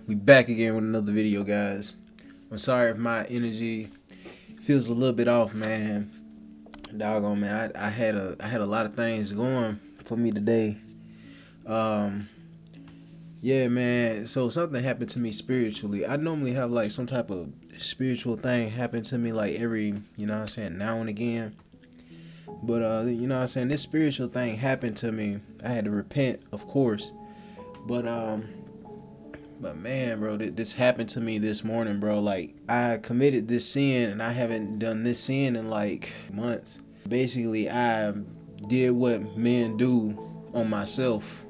We back again with another video, guys. I'm sorry if my energy feels a little bit off, man. Doggone, man. I had a lot of things going for me today. Yeah, man. So something happened to me spiritually. I normally have like some type of spiritual thing happen to me like every, now and again. But this spiritual thing happened to me. I had to repent, of course. But man, bro, this happened to me this morning, bro. Like, I committed this sin and I haven't done this sin in like months. Basically, I did what men do on myself.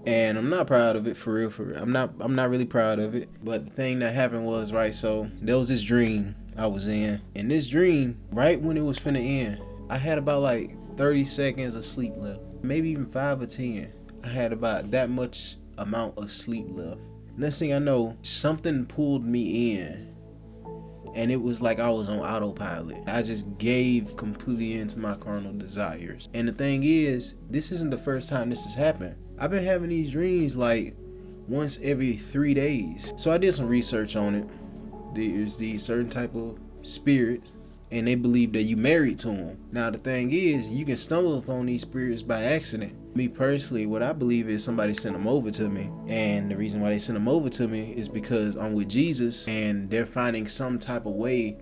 And I'm not proud of it, for real. I'm not really proud of it. But the thing that happened was, right, so there was this dream I was in. And this dream, right when it was finna end, I had about like 30 seconds of sleep left. Maybe even 5 or 10. I had about that much amount of sleep left. Next thing I know, something pulled me in, and it was like I was on autopilot. I just gave completely into my carnal desires. And the thing is, this isn't the first time this has happened. I've been having these dreams like once every 3 days. So I did some research on it. There's these certain type of spirits, and they believe that you married to them. Now the thing is, you can stumble upon these spirits by accident. Me personally, what I believe is somebody sent them over to me. And the reason why they sent them over to me is because I'm with Jesus and they're finding some type of way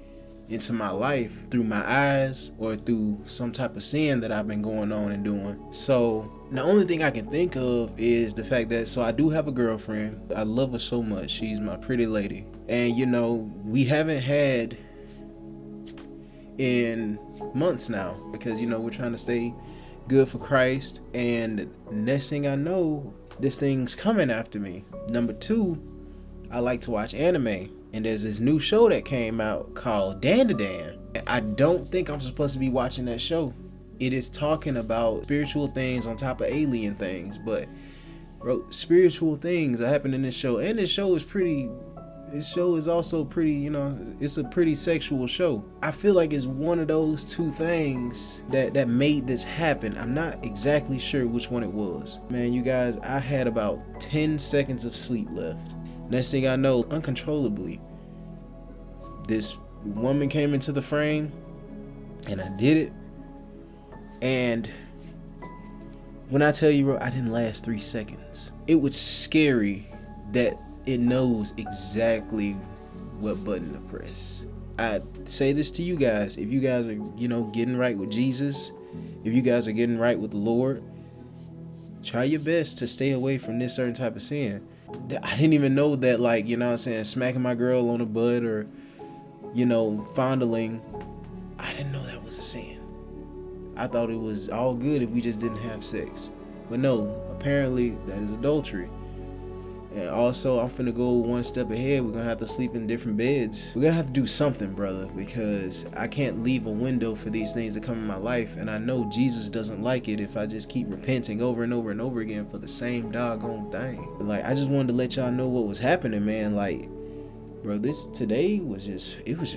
into my life through my eyes or through some type of sin that I've been going on and doing. So the only thing I can think of is the fact that, so I do have a girlfriend. I love her so much. She's my pretty lady. And we haven't had in months now because we're trying to stay good for Christ, and next thing I know, this thing's coming after me. Number 2, I like to watch anime, and there's this new show that came out called Dan Dan. I don't think I'm supposed to be watching that show. It is talking about spiritual things on top of alien things, but bro, spiritual things are happening in this show, and this show is also pretty, it's a pretty sexual show. I feel like it's one of those two things that made this happen. I'm not exactly sure which one it was. Man, you guys, I had about 10 seconds of sleep left. Next thing I know, uncontrollably, this woman came into the frame, and I did it. And when I tell you, bro, I didn't last 3 seconds. It was scary that it knows exactly what button to press. I say this to you guys, if you guys are, getting right with Jesus, if you guys are getting right with the Lord, try your best to stay away from this certain type of sin. I didn't even know that, like, smacking my girl on the butt or, fondling, I didn't know that was a sin. I thought it was all good if we just didn't have sex. But no, apparently that is adultery. And also, I'm finna go one step ahead. We're gonna have to sleep in different beds. We're gonna have to do something, brother, because I can't leave a window for these things to come in my life. And I know Jesus doesn't like it if I just keep repenting over and over and over again for the same doggone thing. Like, I just wanted to let y'all know what was happening, man. Like, bro, today was just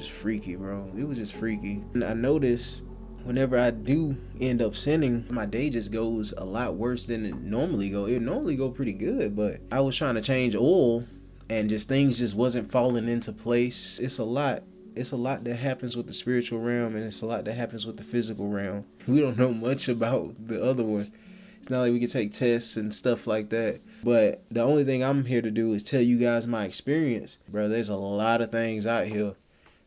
freaky, bro. It was just freaky. And I noticed whenever I do end up sinning, my day just goes a lot worse than it normally go. It normally go pretty good, but I was trying to change oil and just things just wasn't falling into place. It's a lot that happens with the spiritual realm, and it's a lot that happens with the physical realm. We don't know much about the other one. It's not like we can take tests and stuff like that. But the only thing I'm here to do is tell you guys my experience. Bro, there's a lot of things out here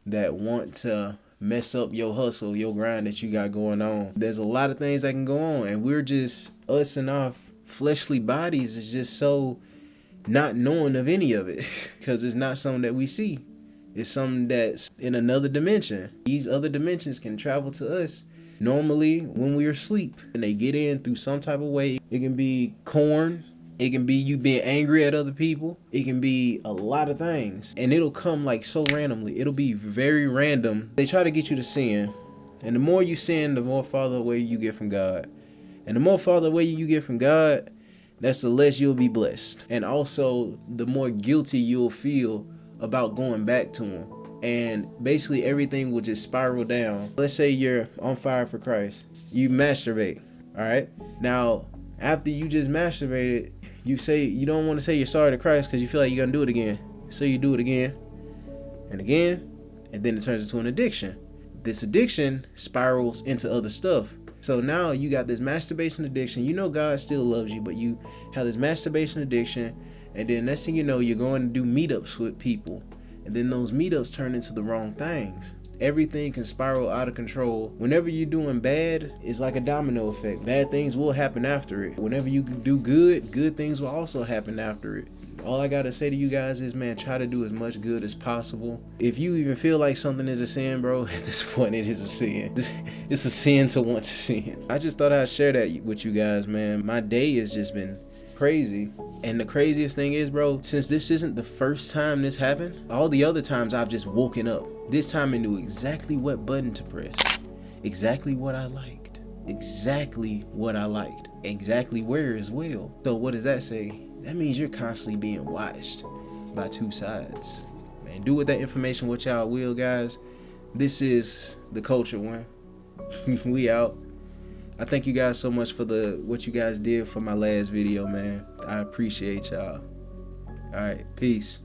that want to mess up your hustle, your grind that you got going on. There's a lot of things that can go on, and we're just, us and our fleshly bodies is just so not knowing of any of it because it's not something that we see. It's something that's in another dimension. These other dimensions can travel to us normally when we're asleep, and they get in through some type of way. It can be corn. It can be you being angry at other people. It can be a lot of things. And it'll come like so randomly. It'll be very random. They try to get you to sin. And the more you sin, the more farther away you get from God. And the more farther away you get from God, that's the less you'll be blessed. And also, the more guilty you'll feel about going back to Him. And basically everything will just spiral down. Let's say you're on fire for Christ. You masturbate. All right? Now, after you just masturbated, you say you don't want to say you're sorry to Christ because you feel like you're gonna do it again. So you do it again and again, and then it turns into an addiction. This addiction spirals into other stuff. So now you got this masturbation addiction. You know God still loves you, but you have this masturbation addiction, and then next thing you know, you're going to do meetups with people, and then those meetups turn into the wrong things. Everything can spiral out of control. Whenever you're doing bad, it's like a domino effect. Bad things will happen after it. Whenever you do good, good things will also happen after it. All I gotta say to you guys is, man, try to do as much good as possible. If you even feel like something is a sin, bro, at this point it is a sin. It's a sin to want to sin. I just thought I'd share that with you guys, man. My day has just been crazy. And the craziest thing is, bro, since this isn't the first time this happened, all the other times I've just woken up. This time I knew exactly what button to press, exactly what I liked, exactly what I liked, exactly where as well. So what does that say? That means you're constantly being watched by two sides. Man, do with that information what y'all will, guys. This is the Culture One. We out. I thank you guys so much for what you guys did for my last video, man. I appreciate y'all. All right, peace.